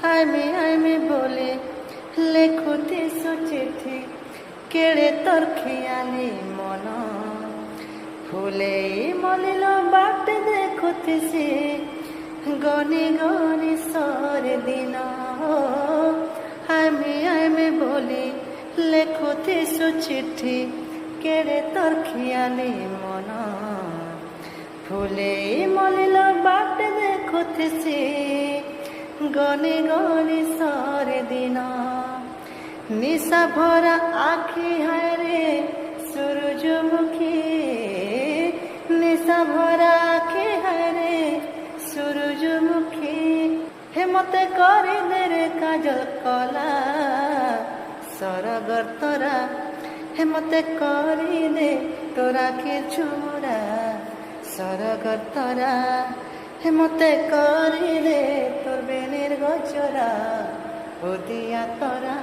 হাইমে বলে লেখুতি চিঠি কেড়ে তোর খেয়ালি মন ফুলে মলিল বাট দেখুতিছি গনি গনি সরে দিন হাইমে বলে লেখুতি চিঠি কেড়ে তোর খেয়ালি মন ফুলে মলিল বাট দেখুতিছি গনি গনি সরে দিন নিশা ভরা আখি হায়রে সূরজমুখী নিশা ভরা আখি হায়রে সূরজমুখী হে মতে করে রে কাজল কলা সরগর তোরা হে মতে করি দে তোরা কে ছোড়া সরগর তোরা হে মতে করি দে তোর বেনের গজরা ও দিয়া তোরা